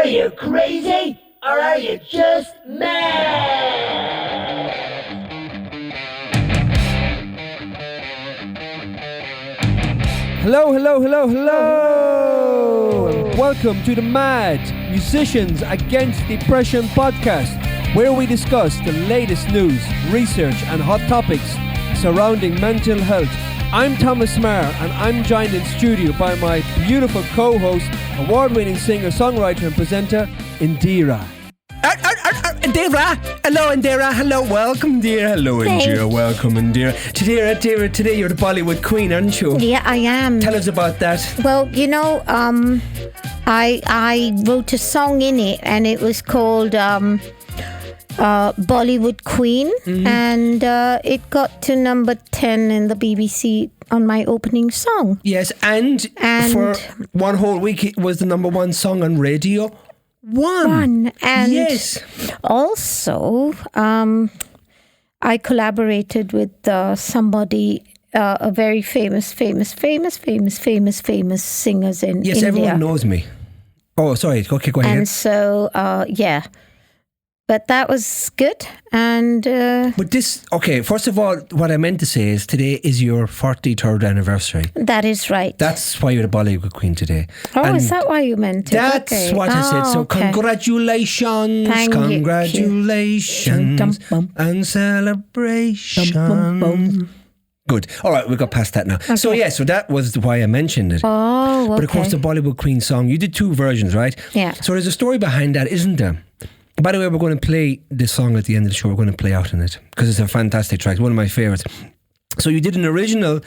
Are you crazy? Or are you just mad? Hello. Welcome to the Mad Musicians Against Depression podcast, where we discuss the latest news, research and hot topics surrounding mental health. I'm Thomas Maher, and I'm joined in studio by my beautiful co-host, award-winning singer, songwriter and presenter, Indiraa. Indiraa, hello Indiraa, hello, welcome dear, hello Indiraa, welcome Indiraa. Today you're the Bollywood queen, aren't you? Yeah, I am. Tell us about that. Well, you know, I wrote a song in it, and it was called Bollywood Queen, and it got to number 10 in the BBC on my opening song. Yes, and for one whole week it was the number one song on Radio 1. And yes. Also, I collaborated with somebody, a very famous singers in India. Yes, everyone knows me. Oh, sorry. Okay, go ahead. And so, yeah. But that was good. And but this, okay, first of all, what I meant to say is today is your 43rd anniversary. That is right. That's why you're the Bollywood queen today. Oh, and is that why you meant it? That's okay. what I said. So okay. Congratulations. Thank you. Congratulations. And celebrations. Good. All right, we got past that now. Okay. So that was why I mentioned it. Oh, okay. But of course, the Bollywood Queen song, you did two versions, right? Yeah. So there's a story behind that, isn't there? By the way, we're going to play this song at the end of the show. We're going to play out in it because it's a fantastic track. It's one of my favourites. So you did an original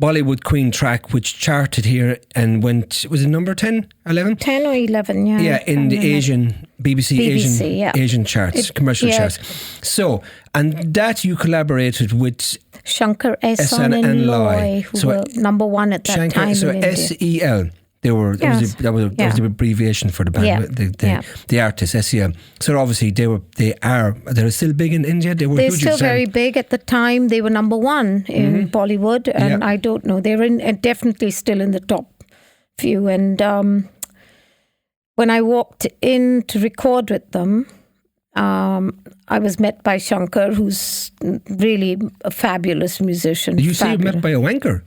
Bollywood Queen track which charted here and went, was it number 10, 11? 10 or 11, yeah. Yeah, in the Asian, BBC Asian charts, commercial charts. So, and that you collaborated with Shankar, Ehsan and Loy, who were number one at that time so in India. SEL. That was the abbreviation for the band, the artist, SEL. So obviously they're still big in India. They're huge still very big at the time. They were number one in Bollywood, and I don't know, they were definitely still in the top few. And when I walked in to record with them, I was met by Shankar, who's really a fabulous musician. Did you say you met by a wanker?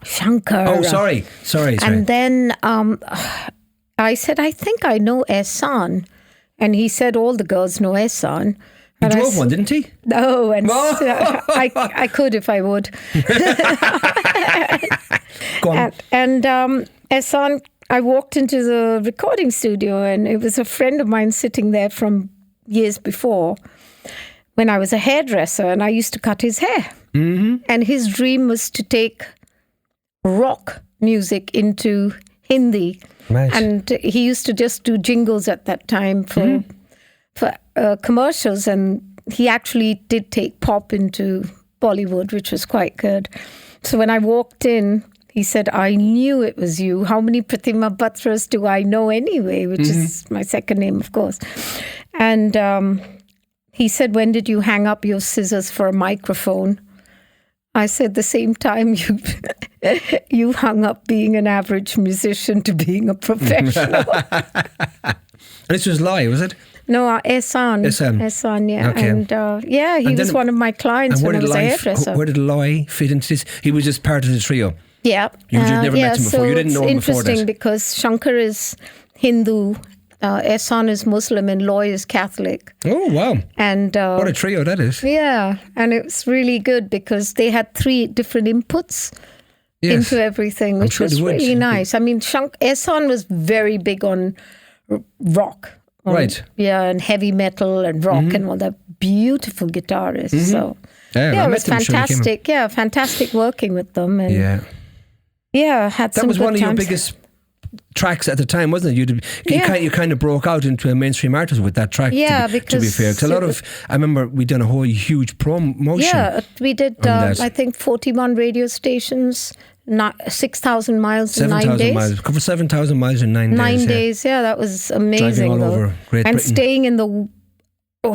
Shankar. Oh, sorry. And then I said, I think I know Ehsan. And he said, all the girls know Ehsan. He drove one, didn't he? No, and I could if I would. Go on. And Ehsan, I walked into the recording studio, and it was a friend of mine sitting there from years before when I was a hairdresser, and I used to cut his hair. Mm-hmm. And his dream was to take rock music into Hindi. Right. And he used to just do jingles at that time for commercials, and he actually did take pop into Bollywood, which was quite good. So when I walked in, he said, I knew it was you. How many Pratima Batras do I know anyway? Which is my second name, of course. And he said, when did you hang up your scissors for a microphone? I said, the same time you hung up being an average musician to being a professional. And this was Loy, was it? No, Ehsan, yeah. Okay. And he was one of my clients when I was a hairdresser. Where did Loy fit into this? He was just part of the trio. Yeah. You just never met him before. You didn't know him before that. It's interesting because Shankar is Hindu, Ehsan is Muslim, and Loy is Catholic. Oh, wow. And what a trio that is. Yeah, and it was really good because they had 3 different inputs into everything, which was really nice. I mean, Ehsan was very big on rock. Right. Yeah, and heavy metal and rock and all that. Beautiful guitarist. So, it was fantastic. Yeah, fantastic working with them. And had some good times. That was one of your biggest tracks at the time, wasn't it? You kind of broke out into a mainstream artist with that track. Yeah, to be fair, because I remember we done a whole huge promotion. Yeah, we did. I think 41 radio stations, 6,000 miles in 9 days. Miles, cover 7,000 miles in 9 days. 9 days, yeah, that was amazing. Driving all over Great Britain. Staying in the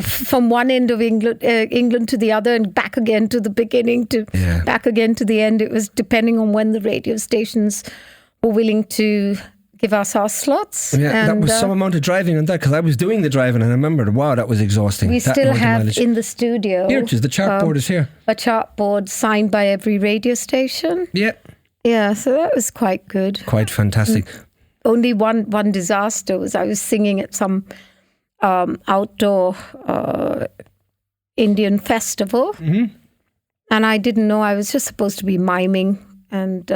from one end of England to the other, and back again to the beginning back again to the end. It was depending on when the radio stations were willing to give us our slots. Yeah, that was some amount of driving on that, because I was doing the driving and I remembered, wow, that was exhausting. We still have in the studio. Here it is, the chartboard is here. A chartboard signed by every radio station. Yeah. Yeah, so that was quite good. Quite fantastic. Only one disaster was I was singing at some outdoor Indian festival, and I didn't know I was just supposed to be miming, and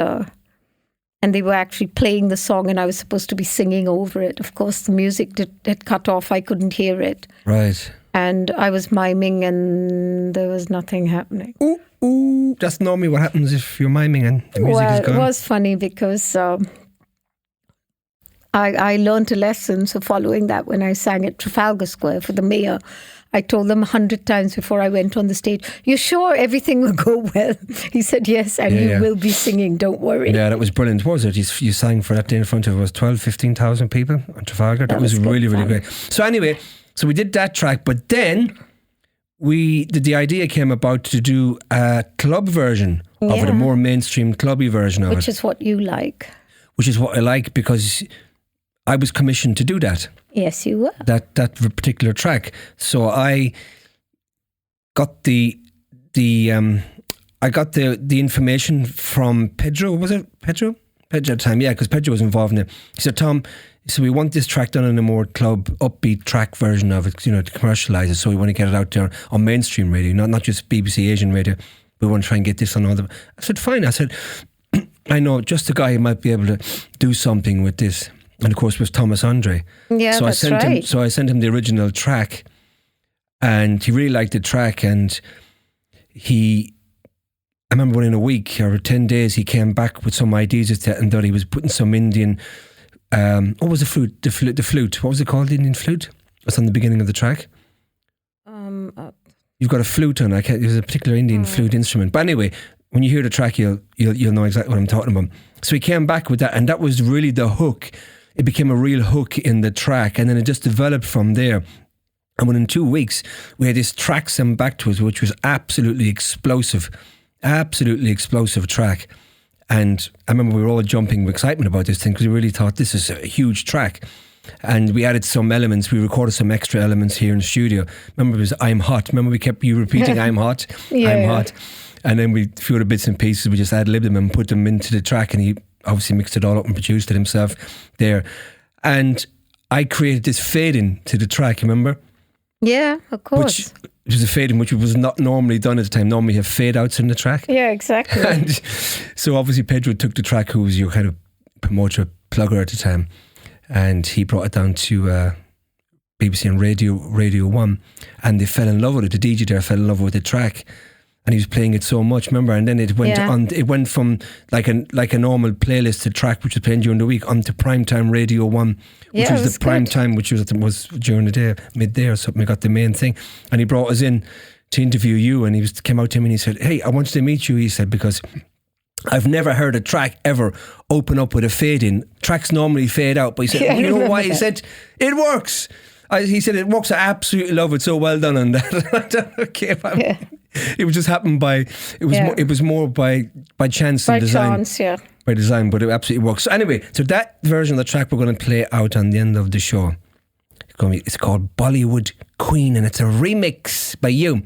they were actually playing the song, and I was supposed to be singing over it. Of course, the music had cut off; I couldn't hear it. Right. And I was miming, and there was nothing happening. Ooh! That's normally what happens if you're miming and the music is gone. It was funny because I learned a lesson. So following that, when I sang at Trafalgar Square for the mayor, I told them 100 times before I went on the stage, "You sure everything will go well?" He said, "Yes, and you will be singing, don't worry." Yeah, that was brilliant. What was it? You sang for that day in front of 15,000 people on Trafalgar. That was really, really great. So anyway, so we did that track, but then the idea came about to do a club version of it, a more mainstream clubby version of it. Which is what you like. Which is what I like, because I was commissioned to do that. Yes, you were. That particular track. So I got the information from Pedro. Was it Pedro? Pedro at the time, yeah, because Pedro was involved in it. He said, "Tom, so we want this track done in a more club, upbeat track version of it, to commercialise it. So we want to get it out there on mainstream radio, not just BBC Asian radio. We want to try and get this on all the." I said, "Fine." I said, "I know just a guy who might be able to do something with this." And of course, it was Thomas Andre. Yeah, so that's right. So I sent him the original track, and he really liked the track. And I remember within a week or 10 days, he came back with some ideas and that he was putting some Indian. What was the flute? The flute. What was it called? The Indian flute. It's on the beginning of the track. You've got a flute on. There's a particular Indian flute instrument. But anyway, when you hear the track, you'll know exactly what I'm talking about. So he came back with that, and that was really the hook. It became a real hook in the track, and then it just developed from there. And within 2 weeks, we had this track sent back to us, which was absolutely explosive track. And I remember we were all jumping with excitement about this thing, because we really thought this is a huge track. And we added some elements. We recorded some extra elements here in the studio. Remember, it was "I'm hot." Remember, we kept you repeating "I'm hot, I'm hot." And then a few other bits and pieces, we just ad-libbed them and put them into the track, and he obviously mixed it all up and produced it himself there. And I created this fade-in to the track, remember? Yeah, of course. Which was a fade-in, which was not normally done at the time. Normally you have fade-outs in the track. Yeah, exactly. And so obviously Pedro took the track, who was your kind of promoter, plugger at the time, and he brought it down to BBC and Radio 1, and they fell in love with it. The DJ there fell in love with the track, and he was playing it so much, remember? And then it went on. It went from like a normal playlist to track, which was playing during the week, onto primetime Radio 1, which was the prime time, which was during the day, midday or something. We got the main thing, and he brought us in to interview you, and came out to him and he said, "Hey, I wanted to meet you," he said, "because I've never heard a track ever open up with a fade in. Tracks normally fade out." But he said, "You know why?" He said, "It works." He said, "It works. I absolutely love it. So well done on that." Okay, it was just happened by. It was more by chance and design. By chance, yeah. By design, but it absolutely works. So anyway, so that version of the track we're going to play out on the end of the show. It's called Bollywood Queen, and it's a remix by you.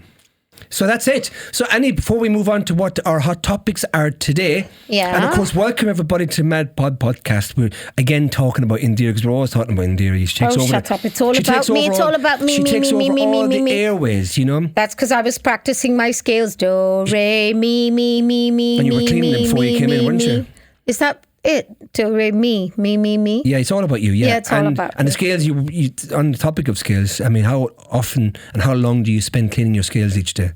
So that's it. So Annie, before we move on to what our hot topics are today, and of course welcome everybody to Mad Pod Podcast. We're again talking about Indiraa, because we're always talking about Indiraa. She takes over. Shut up! It's all about me. It's all about me. She takes over all the airways. You know. That's because I was practicing my scales. Do re mi mi mi mi. And you were cleaning them before you came in, weren't you? Is that it? Do re mi mi mi mi. Yeah, it's all about you. Yeah, it's all about. And the scales. You on the topic of scales. I mean, how often and how long do you spend cleaning your scales each day?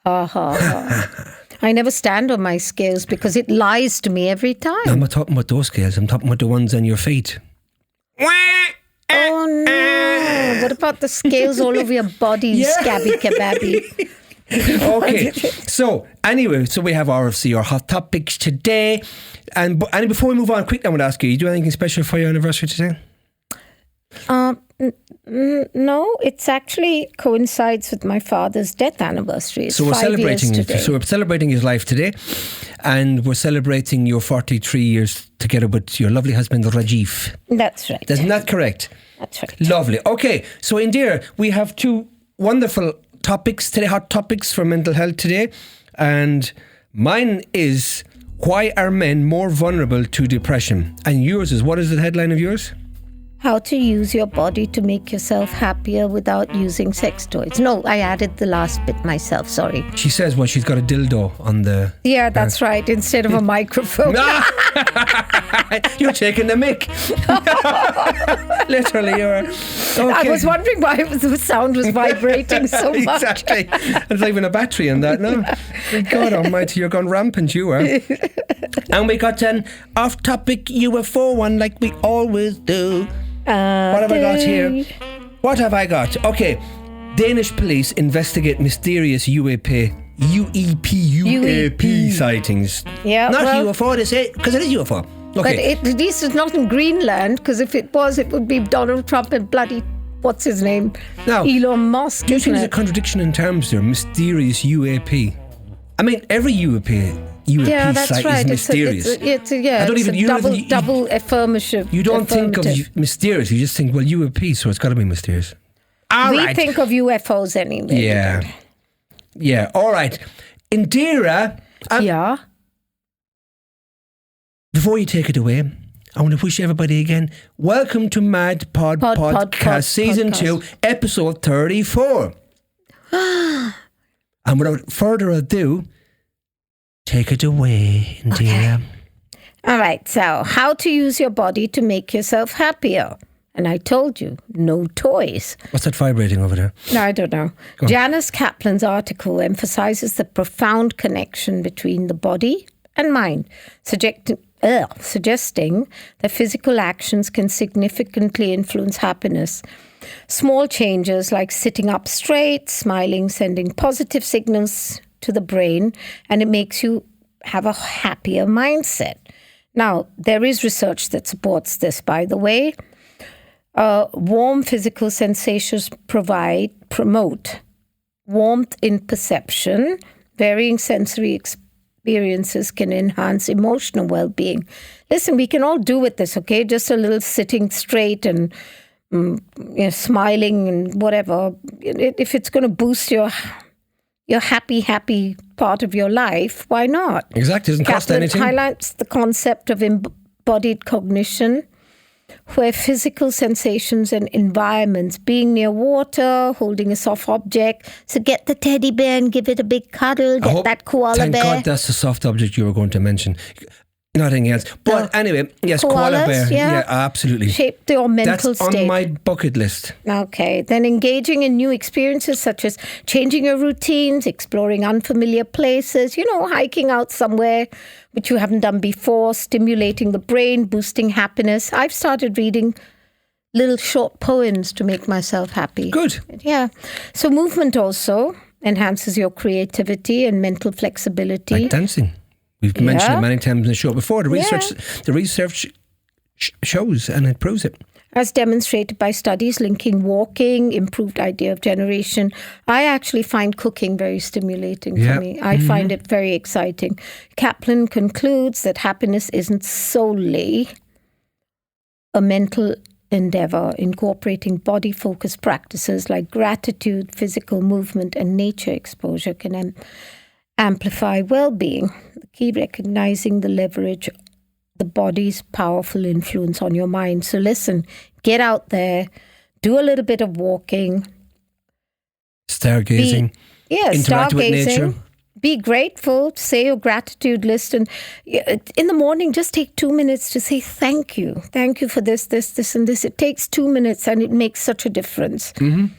I never stand on my scales because it lies to me every time. No, I'm not talking about those scales. I'm talking about the ones on your feet. Oh no! What about the scales all over your body, scabby kebabby? Okay, so anyway, we have our hot topics today. And before we move on, quickly, I want to ask you, do you do anything special for your anniversary today? No, it's actually coincides with my father's death anniversary. It's So we're 5 years celebrating. today. So we're celebrating his life today, and we're celebrating your 43 years together with your lovely husband Rajiv. That's right. Isn't that correct? That's right. Lovely. Okay, so Indira, we have two wonderful topics today, hot topics for mental health today, and mine is why are men more vulnerable to depression, and yours is, what is the headline of yours? How to use your body to make yourself happier without using sex toys. No, I added the last bit myself, sorry. She says, well, she's got a dildo on the... Yeah, that's right, instead of a microphone. You're taking the mic. Literally, you're... Okay. I was wondering why the sound was vibrating so much. Exactly. There's not even a battery in that, no? God almighty, you're gone rampant, you are. And we got an off-topic UFO one like we always do. What have I got here? What have I got? Okay. Danish police investigate mysterious UAP sightings. Yeah, Not well, UFO, they say, because it is UFO. But Okay. at least it's not in Greenland, because if it was, it would be Donald Trump and bloody, what's his name? Now, Elon Musk, Do you isn't think there's a it? contradiction in terms there? Mysterious UAP. I mean, every UAP Yeah, that's site right. is mysterious. It's a I don't even- you don't even- double affirmative. You don't think of affirmative. mysterious. You just think, well, UAP, so it's got to be mysterious. All We right. think of UFOs anyway. Yeah. Yeah. All right. Indira, Yeah. before you take it away, I want to wish everybody again, welcome to Mad Podcast Season 2, Episode 34. And without further ado, take it away, Indira. Okay. All right. So, how to use your body to make yourself happier. And I told you, no toys. What's that vibrating over there? No, I don't know. Janice Kaplan's article emphasizes the profound connection between the body and mind, suggesting that physical actions can significantly influence happiness. Small changes like sitting up straight, smiling, sending positive signals to the brain, and it makes you have a happier mindset. Now, there is research that supports this, by the way. Warm physical sensations promote warmth in perception. Varying sensory experiences can enhance emotional well-being. Listen, we can all do with this, okay? Just a little sitting straight and smiling and whatever. If it's going to boost your happy part of your life, why not? Exactly. Doesn't cost Kaplan anything. highlights the concept of embodied cognition, where physical sensations and environments, being near water, holding a soft object. So get the teddy bear and give it a big cuddle. Get that koala Thank bear. God that's the soft object you were going to mention. Nothing else. But anyway, yes, koala Koalas, bear. yeah. Yeah, absolutely. Shape your mental That's state. on my bucket list. Okay, then engaging in new experiences such as changing your routines, exploring unfamiliar places, hiking out somewhere which you haven't done before, stimulating the brain, boosting happiness. I've started reading little short poems to make myself happy. Good. Yeah. So movement also enhances your creativity and mental flexibility. Like dancing. We've mentioned it many times in the show before. The research shows and it proves it. As demonstrated by studies linking walking, improved idea of generation. I actually find cooking very stimulating for me. I find it very exciting. Kaplan concludes that happiness isn't solely a mental endeavor. Incorporating body-focused practices like gratitude, physical movement, and nature exposure can amplify well-being. The key, recognizing the leverage the body's powerful influence on your mind. So listen, get out there, do a little bit of walking. Stargazing. Interact with nature. Be grateful, say your gratitude list. And in the morning, just take 2 minutes to say thank you. Thank you for this, and this. It takes 2 minutes and it makes such a difference. Mm-hmm.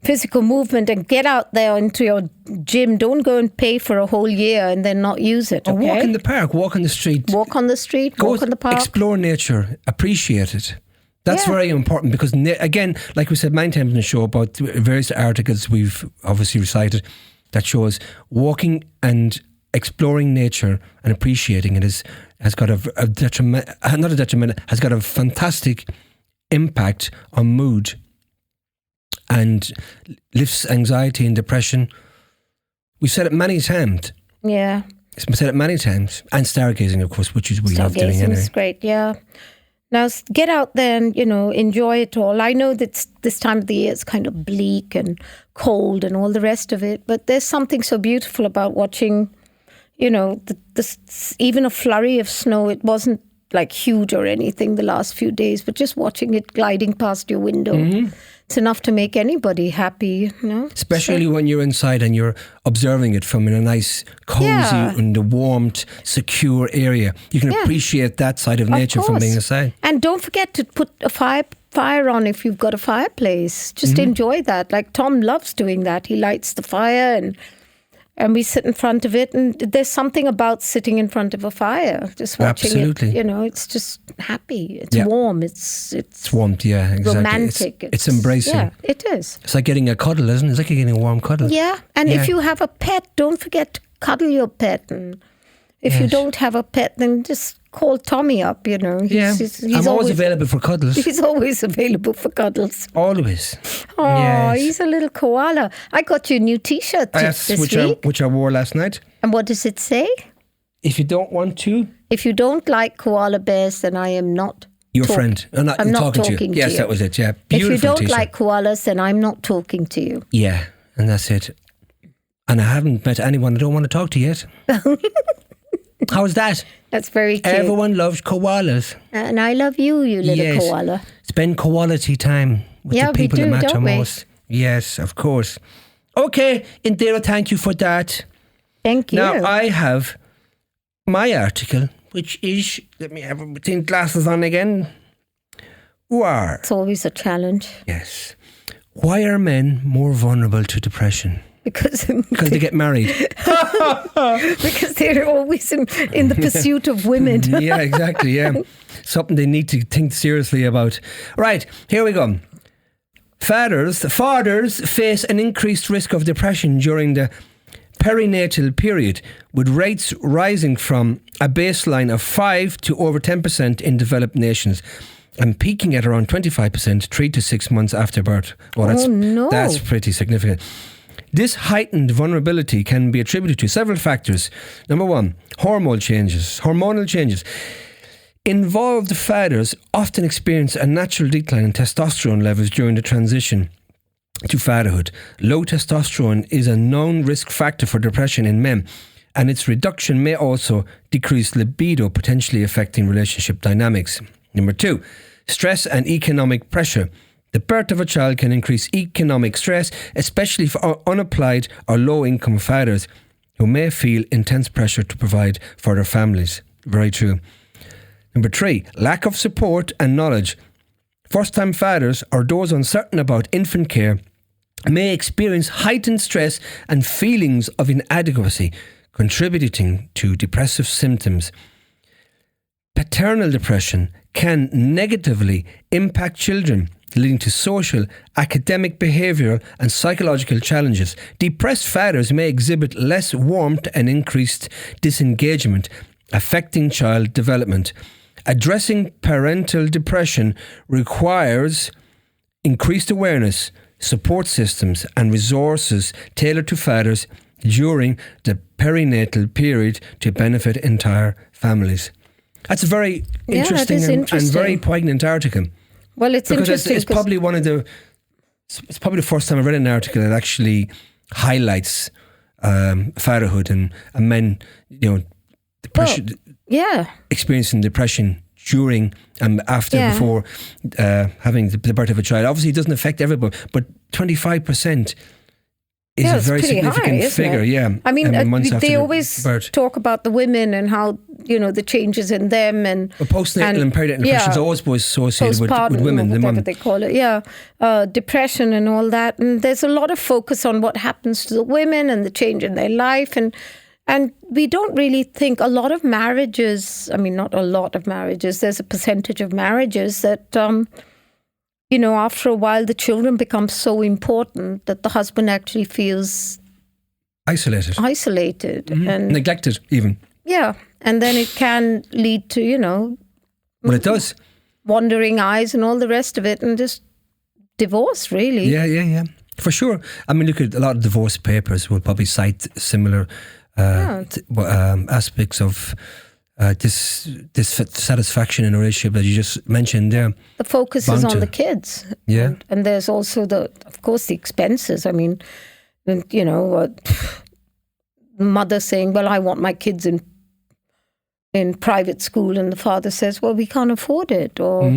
Physical movement, and get out there into your gym. Don't go and pay for a whole year and then not use it. Or Okay? walk in the park, walk in the street. Walk on the street, walk in the park. Explore nature, appreciate it. That's Yeah. very important because, again, like we said many times in the show about various articles we've obviously recited that shows walking and exploring nature and appreciating it has got has got a fantastic impact on mood and lifts anxiety and depression. We've said it many times. Yeah. We've said it many times. And stargazing, of course, which is we love doing Stargazing anyway. is great, yeah. Now, get out there and, enjoy it all. I know that this time of the year it's kind of bleak and cold and all the rest of it, but there's something so beautiful about watching, even a flurry of snow. It wasn't like huge or anything the last few days, but just watching it gliding past your window. Mm-hmm. It's enough to make anybody happy, Especially when you're inside and you're observing it from in a nice, cozy and a warmed, secure area. You can appreciate that side of nature from being inside. And don't forget to put a fire on if you've got a fireplace. Just enjoy that. Like Tom loves doing that. He lights the fire and we sit in front of it, and there's something about sitting in front of a fire, just watching it. It's just happy. It's warm. It's warmth, exactly. Romantic. It's embracing. Yeah, it is. It's like getting a cuddle, isn't it? It's like getting a warm cuddle. Yeah, and if you have a pet, don't forget to cuddle your pet. And if you don't have a pet, then just call Tommy up, He's I'm always available for cuddles. He's always available for cuddles. Always. Oh, he's a little koala. I got you a new T-shirt this week. Which I wore last night. And what does it say? If you don't want to. If you don't like koala bears, then I am not your friend. I'm not talking to you. Yes, that was it, yeah. Beautiful if you don't T-shirt. like koalas, then I'm not talking to you. Yeah, and that's it. And I haven't met anyone I don't want to talk to yet. How's that? That's very cute. Everyone loves koalas. And I love you, little koala. Spend quality time with the people that matter most. Yes, of course. Okay, Indiraa, thank you for that. Thank you. Now, I have my article, which is, let me have my glasses on again. It's always a challenge. Yes. Why are men more vulnerable to depression? Because they get married. Because they're always in the pursuit of women. Yeah, exactly, yeah. Something they need to think seriously about. Right, here we go. Fathers face an increased risk of depression during the perinatal period, with rates rising from a baseline of 5 to over 10% in developed nations, and peaking at around 25% 3 to 6 months after birth. That's pretty significant. This heightened vulnerability can be attributed to several factors. Number one, hormonal changes. Involved fathers often experience a natural decline in testosterone levels during the transition to fatherhood. Low testosterone is a known risk factor for depression in men, and its reduction may also decrease libido, potentially affecting relationship dynamics. Number two, stress and economic pressure. The birth of a child can increase economic stress, especially for unapplied or low-income fathers who may feel intense pressure to provide for their families. Very true. Number three, lack of support and knowledge. First-time fathers or those uncertain about infant care may experience heightened stress and feelings of inadequacy, contributing to depressive symptoms. Paternal depression can negatively impact children, leading to social, academic, behavioural and psychological challenges. Depressed fathers may exhibit less warmth and increased disengagement, affecting child development. Addressing parental depression requires increased awareness, support systems and resources tailored to fathers during the perinatal period to benefit entire families. That's a very interesting and very poignant article. Well, it's interesting. It's probably it's probably the first time I've read an article that actually highlights fatherhood and men, depression, experiencing depression during and after, before having the birth of a child. Obviously, it doesn't affect everybody, but 25% is a very significant figure. Yeah, I mean, they always talk about the women and how the changes in them and postnatal and perinatal depression is always associated with women, whatever they call it. Depression and all that, and there's a lot of focus on what happens to the women and the change in their life, and we don't really think a lot of marriages. I mean, not a lot of marriages. There's a percentage of marriages that. After a while, the children become so important that the husband actually feels isolated and neglected even. Yeah, and then it can lead to, Well, it does. wandering eyes and all the rest of it, and just divorce, really. Yeah. For sure. I mean, look at a lot of divorce papers will probably cite similar aspects of dissatisfaction in a relationship that you just mentioned there. The focus is on the kids. Yeah. And there's also of course, the expenses. I mean, you know, mother saying, well, I want my kids in private school, and the father says, well, we can't afford it. Or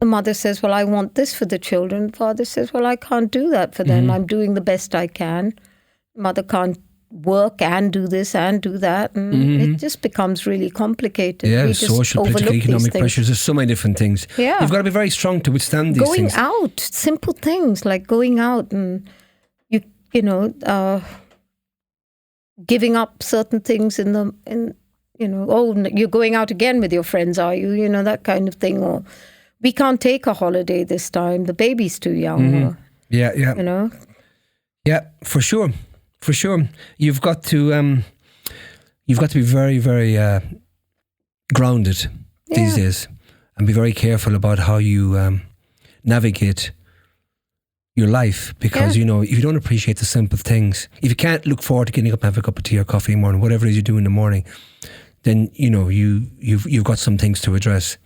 the mother says, well, I want this for the children. The father says, well, I can't do that for them. I'm doing the best I can. Mother can't work and do this and do that. And it just becomes really complicated. Yeah, we just social, political, economic pressures. There's so many different things. Yeah. You've got to be very strong to withstand these things. Going out, simple things like going out and, giving up certain things you're going out again with your friends, are you? You know, that kind of thing. Or we can't take a holiday this time. The baby's too young. Or, Yeah. you know? Yeah, for sure. For sure. You've got to be very, very grounded these days, and be very careful about how you navigate your life, because you know, if you don't appreciate the simple things, if you can't look forward to getting up and have a cup of tea or coffee in the morning, whatever it is you do in the morning, then you know you've got some things to address.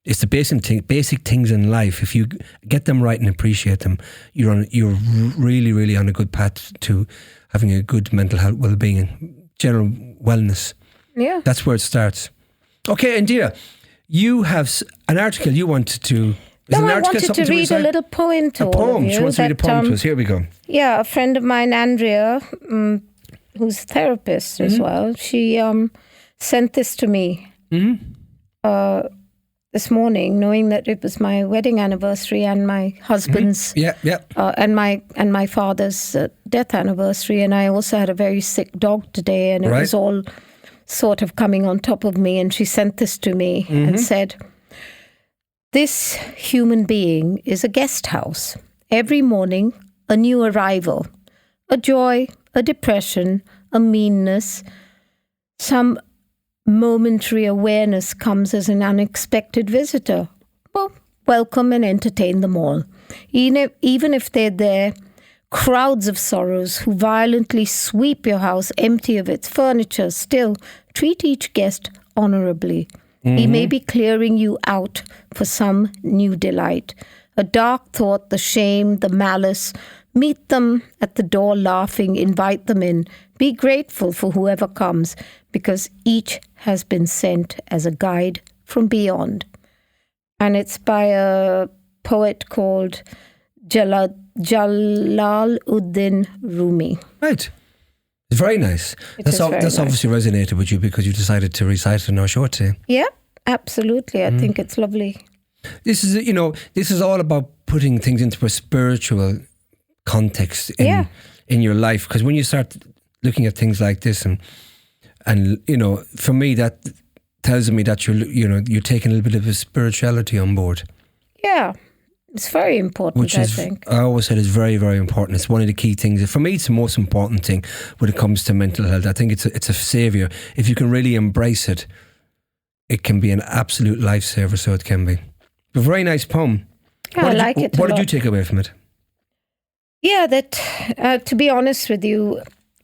It's the basic things in life. If you get them right and appreciate them, you're really, really on a good path to having a good mental health, well-being, and general wellness. Yeah, that's where it starts. Okay, Indiraa, you have an article you wanted to. I wanted to read a little poem to all of you. She wants to read a poem to us. Here we go. Yeah, a friend of mine, Andrea, who's a therapist as well, she sent this to me this morning, knowing that it was my wedding anniversary and my husband's and my father's death anniversary, and I also had a very sick dog today, and it was all sort of coming on top of me. And she sent this to me and said, "This human being is a guest house. Every morning, a new arrival, a joy, a depression, a meanness, some momentary awareness comes as an unexpected visitor. Well, welcome and entertain them all. Even if they're there, crowds of sorrows who violently sweep your house empty of its furniture, still treat each guest honorably. He may be clearing you out for some new delight. A dark thought, the shame, the malice. Meet them at the door laughing, invite them in. Be grateful for whoever comes, because each has been sent as a guide from beyond." And it's by a poet called Jalaluddin Rumi. Right. It's very nice. That's obviously resonated with you because you decided to recite it in our show today. Yeah, absolutely. I think it's lovely. This is all about putting things into a spiritual context in your life, because when you start looking at things like this, and you know, for me, that tells me that you're taking a little bit of a spirituality on board. Yeah. It's very important, I think. I always said it's very, very important. It's one of the key things. For me, it's the most important thing when it comes to mental health. I think it's a saviour. If you can really embrace it, it can be an absolute lifesaver, so it can be. A very nice poem. Yeah, I like it a lot. What did you take away from it? Yeah, that, to be honest with you,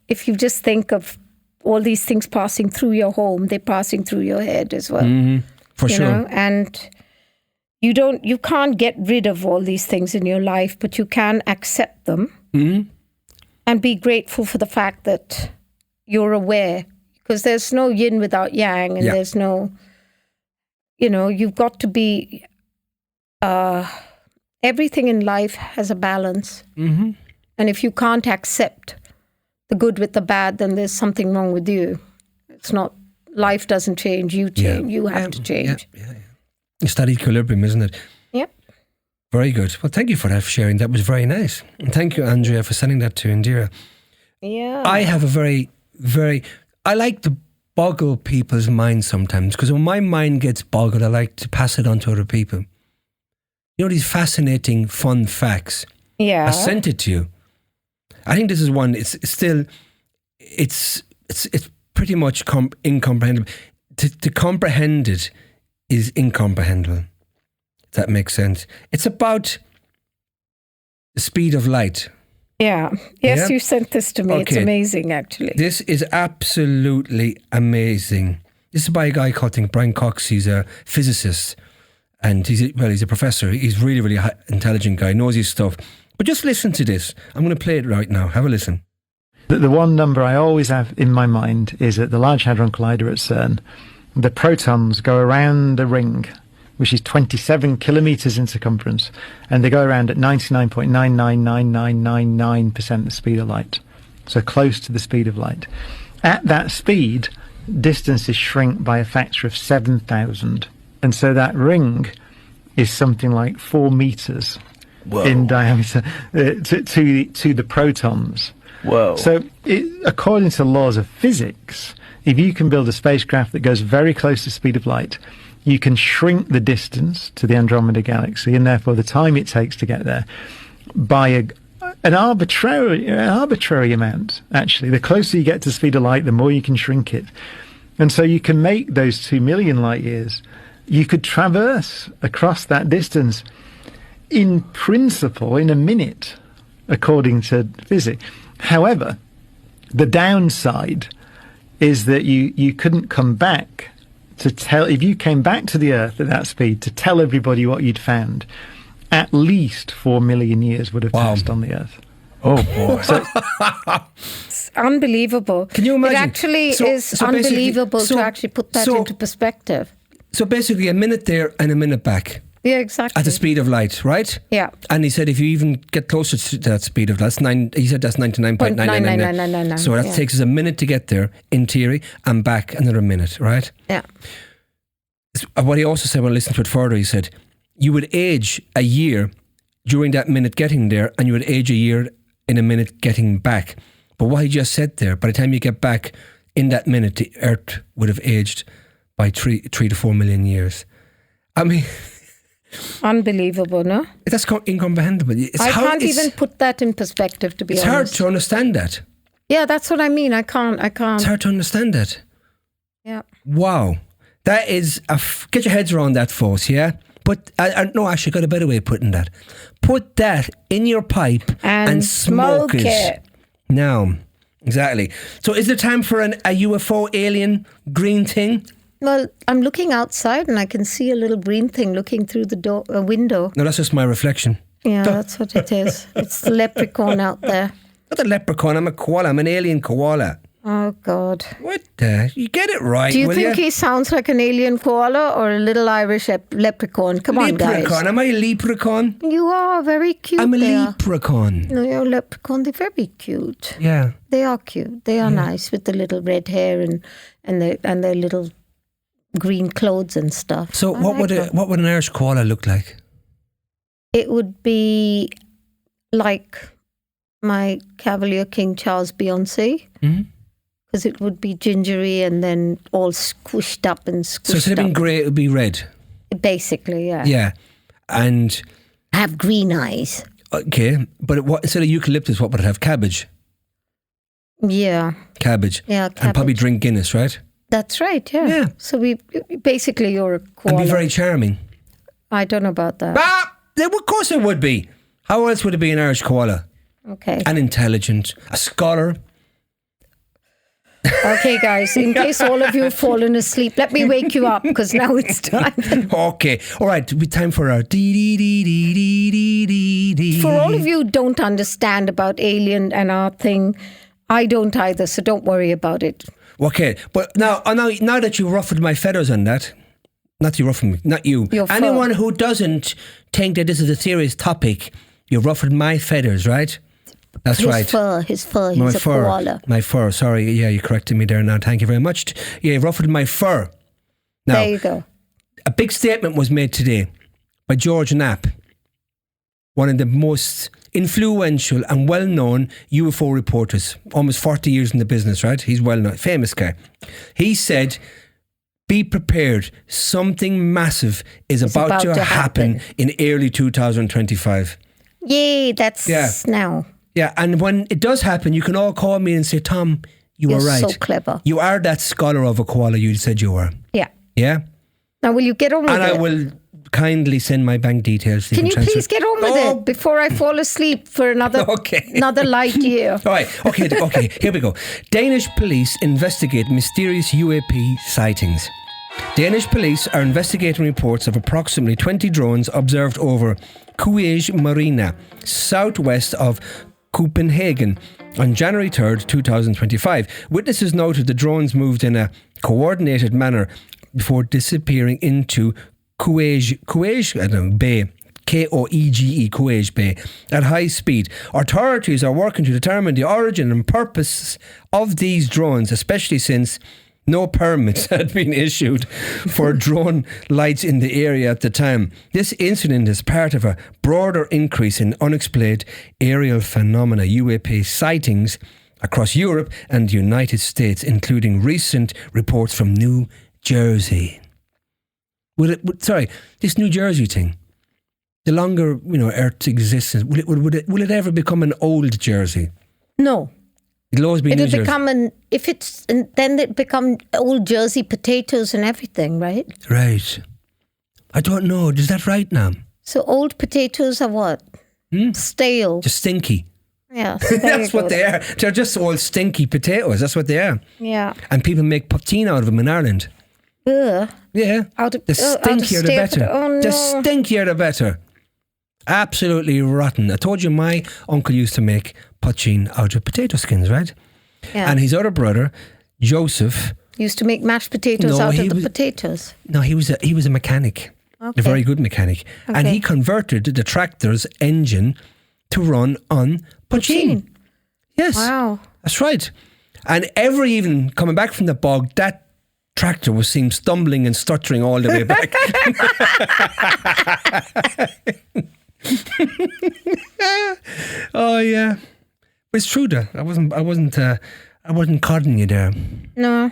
if you just think of all these things passing through your home, they're passing through your head as well. For sure. Know? And you can't get rid of all these things in your life, but you can accept them and be grateful for the fact that you're aware, because there's no yin without yang, and there's no, you've got to be, everything in life has a balance. And if you can't accept the good with the bad, then there's something wrong with you. It's not, life doesn't change, you change, you have to change. Yeah. It's that equilibrium, isn't it? Yep. Very good. Well, thank you for that, for sharing. That was very nice. And thank you, Andrea, for sending that to Indiraa. Yeah. I have a very, very... I like to boggle people's minds sometimes, because when my mind gets boggled, I like to pass it on to other people. You know, these fascinating, fun facts. Yeah. I sent it to you. I think this is one, it's pretty much incomprehensible. To comprehend it is incomprehensible. If that makes sense. It's about the speed of light. Yeah. Yes, Yeah? you sent this to me. It's Okay. amazing, actually. This is absolutely amazing. This is by a guy called, I think, Brian Cox. He's a physicist, and he's a professor. He's really, really intelligent guy, knows his stuff. But just listen to this. I'm going to play it right now. Have a listen. The one number I always have in my mind is at the Large Hadron Collider at CERN, the protons go around a ring, which is 27 kilometres in circumference, and they go around at 99.999999% the speed of light, so close to the speed of light. At that speed, distances shrink by a factor of 7,000, and so that ring is something like 4 metres in diameter to the protons. Whoa. So, according to laws of physics, if you can build a spacecraft that goes very close to the speed of light, you can shrink the distance to the Andromeda Galaxy, and therefore the time it takes to get there, by an arbitrary amount, actually. The closer you get to the speed of light, the more you can shrink it. And so you can make those 2 million light years. You could traverse across that distance, in principle, in a minute, according to physics. However, the downside is that you couldn't come back to tell, if you came back to the Earth at that speed to tell everybody what you'd found, at least 4 million years would have passed on the Earth. Oh, boy. So, It's unbelievable. Can you imagine? It actually So is basically- unbelievable to actually put that into perspective. So basically a minute there and a minute back Yeah, exactly. at the speed of light, right? Yeah. And he said if you even get closer to that speed of light, he said that's 99.9999. So that yeah. takes us a minute to get there, in theory, and back another minute, right? Yeah. What he also said when I listened to it further, he said you would age a year during that minute getting there, and you would age a year in a minute getting back. But what he just said there, by the time you get back in that minute, the Earth would have aged by 3 to 4 million years. I mean, Unbelievable, no? that's incomprehensible. I can't even put that in perspective, to be It's honest. hard to understand that. Yeah, that's what I mean. I can't. It's hard to understand that. Yeah. Wow. That is, get your heads around that, folks, yeah? But, no, actually, got a better way of putting that. Put that in your pipe And smoke smoke it. Now, exactly. So is there time for a UFO alien green thing? Well, I'm looking outside and I can see a little green thing looking through the window. No, that's just my reflection. Yeah, that's what it is. It's the leprechaun out there. Not a leprechaun, I'm a koala. I'm an alien koala. Oh, God. What the? You get it right, Do you will think you? he sounds like an alien koala or a little Irish leprechaun? Come on, guys. Leprechaun. Am I a leprechaun? You are very cute. I'm a they are. leprechaun. No, you're a leprechaun. They're very cute. Yeah. They are cute. They are nice with the little red hair and their little green clothes and stuff. So I what like them. would an Irish koala look like? It would be like my Cavalier King Charles Beyonce. Mm-hmm. Because it would be gingery and then all squished up and squished So instead of being up. grey, it would be red. Basically, yeah. Yeah. And, Have green eyes. okay, but instead of eucalyptus, what would it have? Cabbage. Yeah. Cabbage. Yeah, And probably cabbage. drink Guinness, right? That's right, yeah. Yeah. So basically you're a koala. And be very charming. I don't know about that. Of course it would be. How else would it be an Irish koala? Okay. And intelligent. A scholar. Okay, guys, in case all of you have fallen asleep, let me wake you up because now it's time. Okay. All right. It'll be time for our dee. For all of you who don't understand about alien and our thing, I don't either, so don't worry about it. Okay. But now that you ruffled my feathers on that, not you ruffled me, not you. Your fur. Anyone who doesn't think that this is a serious topic, you ruffled my feathers, right? That's right. His fur, he's a koala. My fur. Sorry, yeah, you corrected me there now. Thank you very much. Yeah, you ruffled my fur. Now, There you go. a big statement was made today by George Knapp, one of the most influential and well-known UFO reporters, almost 40 years in the business, right? He's well-known, famous guy. He said, be prepared. Something massive is about to happen in early 2025. Yay, that's now. Yeah, and when it does happen, you can all call me and say, Tom, you You're were right. so clever. You are that scholar of a koala you said you were. Yeah. Yeah? Now, will you get on with And it? I will kindly send my bank details. Can you please get on with it before I fall asleep for another light year? All right. Okay. Here we go. Danish police investigate mysterious UAP sightings. Danish police are investigating reports of approximately 20 drones observed over Kuege Marina, southwest of Copenhagen, on January 3rd, 2025. Witnesses noted the drones moved in a coordinated manner before disappearing into Kuege Bay, Koege, Kuege Bay, at high speed. Authorities are working to determine the origin and purpose of these drones, especially since no permits had been issued for drone lights in the area at the time. This incident is part of a broader increase in unexplained aerial phenomena, UAP sightings, across Europe and the United States, including recent reports from New Jersey. This New Jersey thing, the longer Earth's existence, will it ever become an old Jersey? No. It'll always be New Jersey. Then it become old Jersey potatoes and everything, right? Right. I don't know. Is that right now? So old potatoes are what? Stale. Just stinky. Yeah. That's what they are. They're just old stinky potatoes. That's what they are. Yeah. And people make poutine out of them in Ireland. Ugh. Yeah. The stinkier the better. Oh, no. The stinkier the better. Absolutely rotten. I told you my uncle used to make poutine out of potato skins, right? Yeah. And his other brother, Joseph, used to make mashed potatoes out of the potatoes. No, he was a mechanic. Okay. A very good mechanic. Okay. And he converted the tractor's engine to run on poutine. Yes. Wow. That's right. And every evening coming back from the bog, that tractor was seen stumbling and stuttering all the way back. Oh yeah, but it's true though. I wasn't codding you there. No.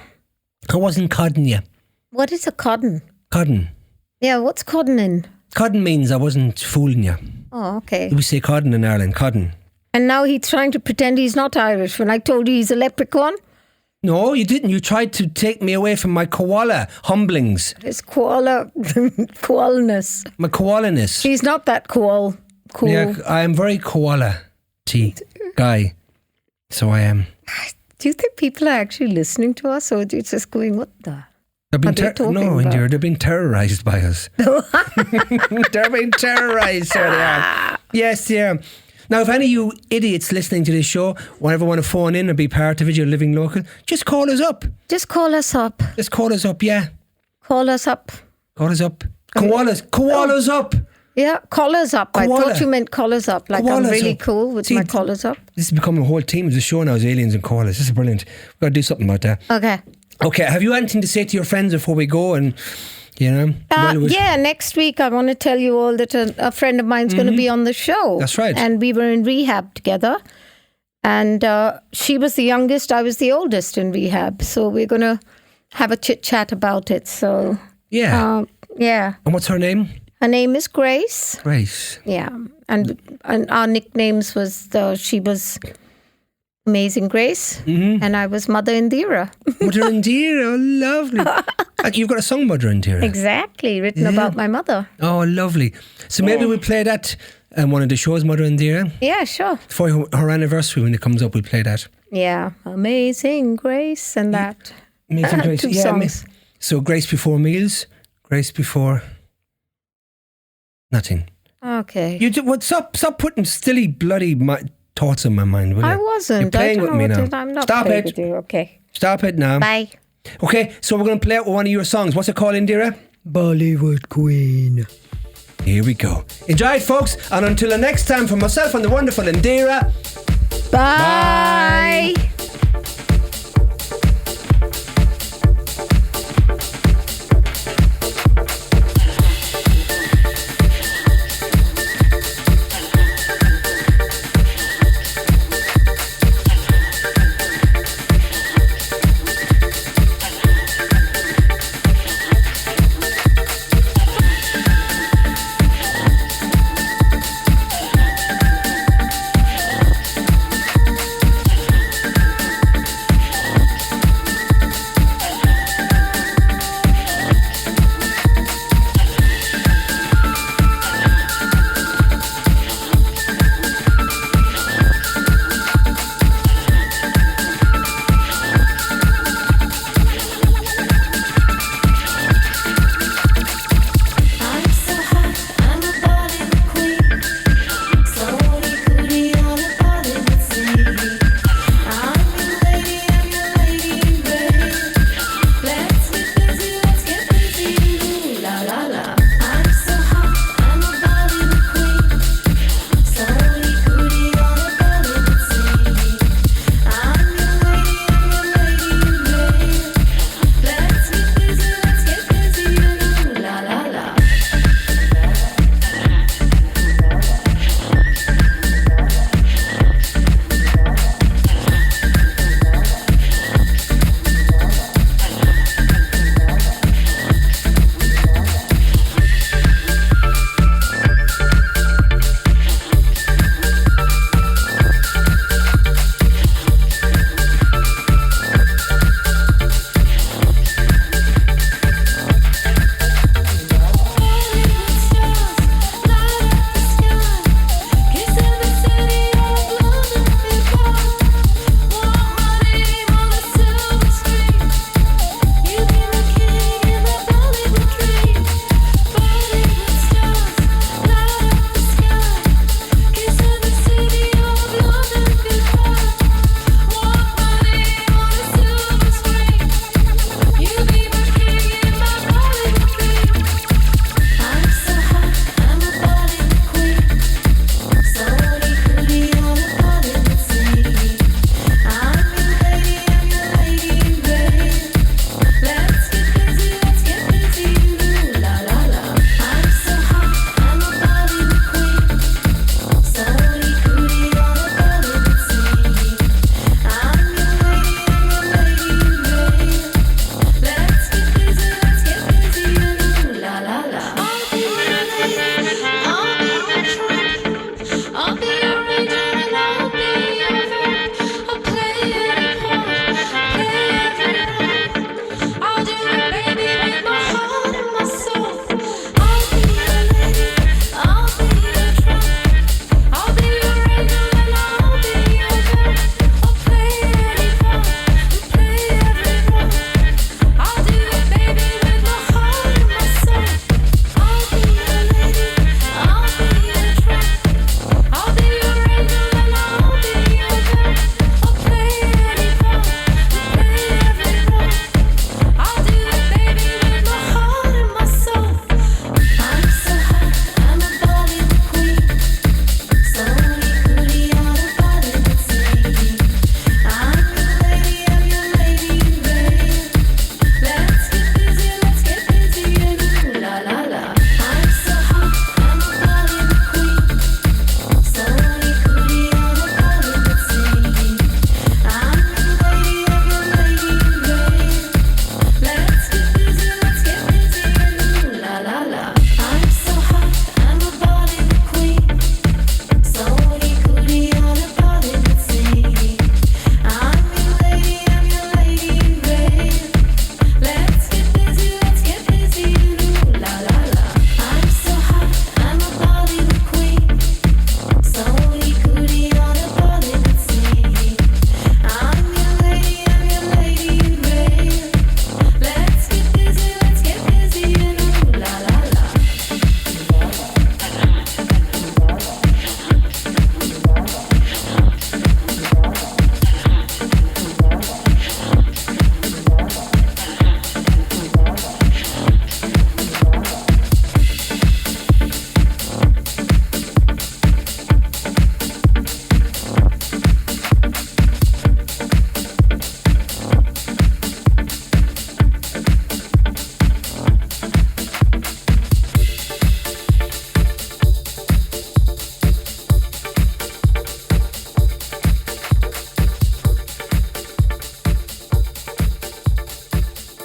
I wasn't codding you. What is a codden? Codding. Yeah, what's coddening? Codding means I wasn't fooling you. Oh, okay. We say codding in Ireland. Codding. And now he's trying to pretend he's not Irish when I told you he's a leprechaun. No, you didn't. You tried to take me away from my koala humblings. His koala-ness. My koala-ness. He's not that cool. Yeah, I am very koala-T guy. So I am. Do you think people are actually listening to us, or they're just going, what the? They're being No, Indiraa, they're being terrorised by us. They're being terrorised, so they are. Yes, yeah. Now, if any of you idiots listening to this show ever want to phone in and be part of it, you're living local, just call us up. Just call us up. Just call us up, yeah. Call us up. Call us up. Koalas up. Yeah, call us up. Koala. I thought you meant call us up. Like Koalas I'm really up. cool with my call us up. This is becoming a whole team of the show now, is aliens and koalas. This is brilliant. We've got to do something about that. Okay. Okay, have you anything to say to your friends before we go? And yeah, next week I want to tell you all that a friend of mine's going to be on the show. That's right. And we were in rehab together. And she was the youngest, I was the oldest in rehab. So we're going to have a chit chat about it. So yeah. Yeah. And what's her name? Her name is Grace. Grace. Yeah. And our nicknames was, she was Amazing Grace, and I was Mother Indiraa. Mother Indiraa, oh, lovely. You've got a song, Mother Indiraa. Exactly, written about my mother. Oh, lovely. So maybe we'll play that one of the shows, Mother Indiraa. Yeah, sure. For her anniversary, when it comes up, we'll play that. Yeah, Amazing Grace and that. Amazing Grace. Two songs. So Grace before meals, Grace before nothing. Okay. Stop putting silly bloody thoughts in my mind, will you? I wasn't. You're playing with me now. I'm not Stop playing it. with you. Okay. Stop it now. Bye. Okay, so we're going to play out one of your songs. What's it called, Indiraa? Bollywood Queen. Here we go. Enjoy it, folks. And until the next time, from myself and the wonderful Indiraa. Bye.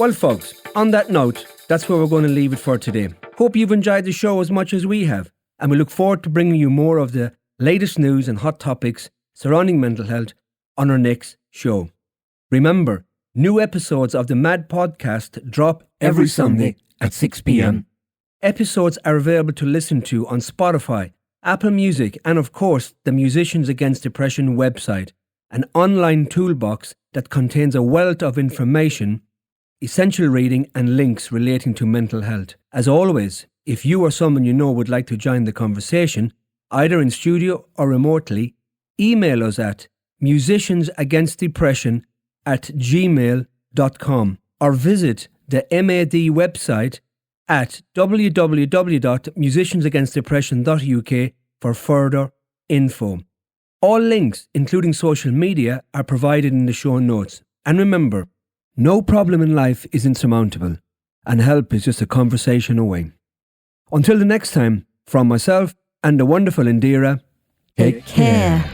Well, folks, on that note, that's where we're going to leave it for today. Hope you've enjoyed the show as much as we have, and we look forward to bringing you more of the latest news and hot topics surrounding mental health on our next show. Remember, new episodes of the Mad Podcast drop every Sunday at 6 p.m. Episodes are available to listen to on Spotify, Apple Music, and of course, the Musicians Against Depression website, an online toolbox that contains a wealth of information, essential reading, and links relating to mental health. As always, if you or someone you know would like to join the conversation, either in studio or remotely, email us at musiciansagainstdepression@gmail.com or visit the MAD website at www.musiciansagainstdepression.uk for further info. All links, including social media, are provided in the show notes. And remember, no problem in life is insurmountable, and help is just a conversation away. Until the next time, from myself and the wonderful Indiraa, Take care.